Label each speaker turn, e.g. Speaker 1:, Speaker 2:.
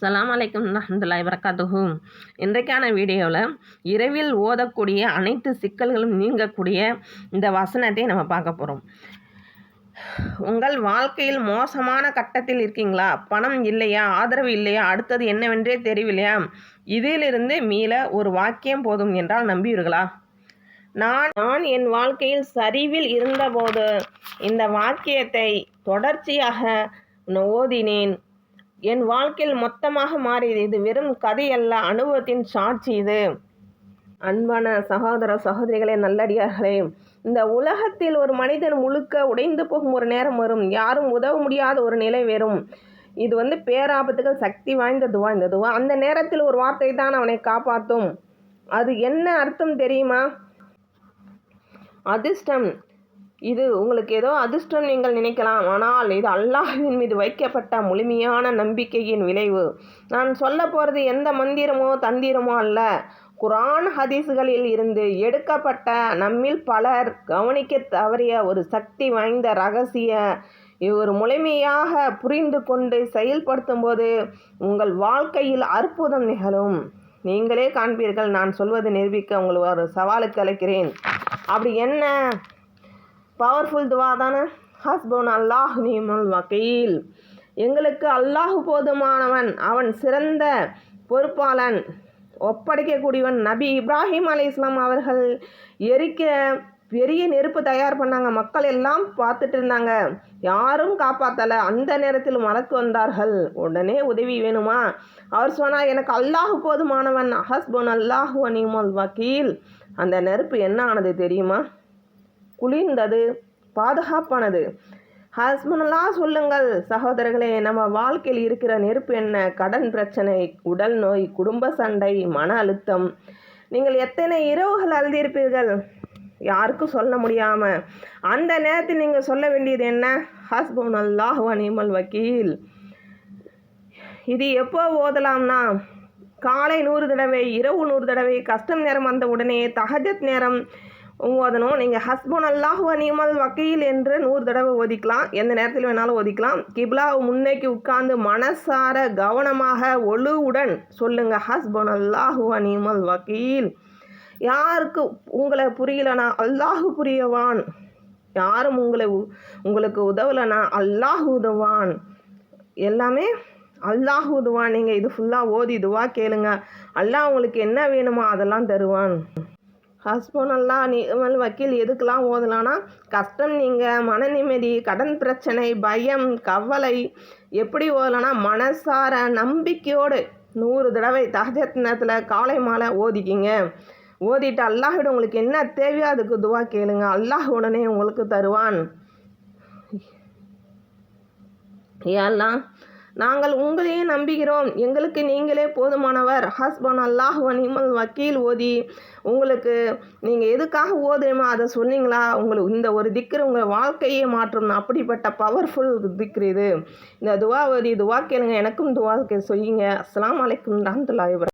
Speaker 1: அஸ்ஸலாமு அலைக்கும் வரஹ்மத்துல்லாஹி வபரகாத்துஹு. இன்றைக்கான வீடியோவில் இரவில் ஓதக்கூடிய அனைத்து சிக்கல்களும் நீங்கக்கூடிய இந்த வசனத்தை நம்ம பார்க்க போகிறோம். உங்கள் வாழ்க்கையில் மோசமான கட்டத்தில் இருக்கீங்களா? பணம் இல்லையா? ஆதரவு இல்லையா? அடுத்தது என்னவென்றே தெரியவில்லையா? இதிலிருந்து மீள ஒரு வாக்கியம் போதும் என்றால் நம்புவீர்களா? நான் என் வாழ்க்கையில் சரிவில் இருந்தபோது இந்த வாக்கியத்தை தொடர்ச்சியாக ஓதினேன். என் வாழ்க்கையில் மொத்தமாக மாறியது. இது வெறும் கதையல்ல, அனுபவத்தின் சாட்சி இது. அன்பான சகோதர சகோதரிகளே, நல்லடியார்களே, இந்த உலகத்தில் ஒரு மனிதன் முழுக்க உடைந்து போகும் ஒரு நேரம் வரும். யாரும் உதவ முடியாத ஒரு நிலை வரும். இது பேராபத்துகள் சக்தி வாய்ந்த துவா. இந்த துவா அந்த நேரத்தில் ஒரு வார்த்தை தான் அவனை காப்பாற்றும். அது என்ன அர்த்தம் தெரியுமா? அதிர்ஷ்டம். இது உங்களுக்கு ஏதோ அதிர்ஷ்டம் நீங்கள் நினைக்கலாம். ஆனால் இது அல்லாஹ்வின் மீது வைக்கப்பட்ட முழுமையான நம்பிக்கையின் விளைவு. நான் சொல்ல போகிறது எந்த மந்திரமோ தந்திரமோ அல்ல. குர்ஆன் ஹதீஸ்களில் இருந்து எடுக்கப்பட்ட நம்மில் பலர் கவனிக்க தவறிய ஒரு சக்தி வாய்ந்த ரகசிய. இவர் முழுமையாக புரிந்து கொண்டு செயல்படுத்தும் போது உங்கள் வாழ்க்கையில் அற்புதம் நிகழும். நீங்களே காண்பீர்கள். நான் சொல்வது நிரூபிக்க உங்களுக்கு ஒரு சவாலுக்கு அழைக்கிறேன். அப்படி என்ன பவர்ஃபுல் துவா தானே? ஹஸ்புன் அல்லாஹ் நிமல் வக்கீல். எங்களுக்கு அல்லாஹ் போதுமானவன், அவன் சிறந்த பொறுப்பாளன், ஒப்படைக்கக்கூடியவன். நபி இப்ராஹிம் அலைஹிஸ்ஸலாம் அவர்கள் எரிக்க பெரிய நெருப்பு தயார் பண்ணாங்க. மக்கள் எல்லாம் பார்த்துட்டு இருந்தாங்க. யாரும் காப்பாற்றலை. அந்த நேரத்தில் மலக்கு வந்தார்கள். உடனே உதவி வேணுமா? அவர் சொன்னார், எனக்கு அல்லாஹ் போதுமானவன், ஹஸ்புன் அல்லாஹ் நிமல் வக்கீல். அந்த நெருப்பு என்ன ஆனது தெரியுமா? குளிர்ந்தது, பாதுகாப்பானது. ஹஸ்புனல்லாஹ் சொல்லுங்கள் சகோதரர்களே. நம்ம வாழ்க்கையில் இருக்கிற நெருப்பு என்ன? கடன் பிரச்சனை, உடல் நோய், குடும்ப சண்டை, மன அழுத்தம். நீங்கள் எத்தனை இரவுகள் அழுதியிருப்பீர்கள் யாருக்கும் சொல்ல முடியாமல். அந்த நேரத்தில் நீங்கள் சொல்ல வேண்டியது என்ன? ஹஸ்புனல்லாஹ் நிமல் வக்கீல். இது எப்போ ஓதலாம்னா, காலை 100 தடவை, இரவு 100 தடவை, கஷ்டம் நேரம் வந்த உடனே, தஹஜத் நேரம் ஓதணும். நீங்கள் ஹஸ்புன் அல்லாஹ் நிமல் வக்கீல் என்று 100 தடவை ஓதிக்கலாம். எந்த நேரத்தில் வேணாலும் ஓதிக்கலாம். கிப்லாவை முன்னேக்கி உட்கார்ந்து மனசார கவனமாக ஒழுவுடன் சொல்லுங்கள், ஹஸ்புன் அல்லாஹ் நிமல் வக்கீல். யாருக்கு உங்களை புரியலனா அல்லாஹ் புரியவான். யாரும் உங்களுக்கு உதவலைனா அல்லாஹ் உதவான். எல்லாமே அல்லாஹ் உதவான். நீங்கள் இது ஃபுல்லாக ஓதி துவா கேளுங்க. அல்லாஹ் உங்களுக்கு என்ன வேணுமோ அதெல்லாம் தருவான். ஹஸ்புன் அல்லாஹ் நிமல் வக்கீல் எதுக்கெல்லாம் ஓதலான்னா, கஷ்டம் நீங்கள், மன நிம்மதி, கடன் பிரச்சனை, பயம், கவலை. எப்படி ஓதலான்னா, மனசார நம்பிக்கையோடு 100 தடவை தஹஜத் நேரத்தில் காலை மாலை ஓதிக்கிங்க. ஓதிட்டு அல்லாஹ்விட உங்களுக்கு என்ன தேவையோ அதுக்கு துவா கேளுங்க. அல்லாஹ் உடனே உங்களுக்கு தருவான். ஏல்லாம் நாங்கள் உங்களையே நம்புகிறோம், எங்களுக்கு நீங்களே போதுமானவர். ஹஸ்புன் அல்லாஹ் நிமல் வக்கீல் ஓதி உங்களுக்கு நீங்கள் எதுக்காக ஓதுமோ அதை சொன்னீங்களா, உங்களுக்கு இந்த ஒரு திக்ரு உங்கள் வாழ்க்கையே மாற்றும். அப்படிப்பட்ட பவர்ஃபுல் திக்ரு இது. இந்த துவா ஓதி துவா கேளுங்க. எனக்கும் துவா சொல்லிங்க. அஸ்ஸலாமு அலைக்கும் வரஹ்மத்துல்லாஹி வபரகாத்துஹு.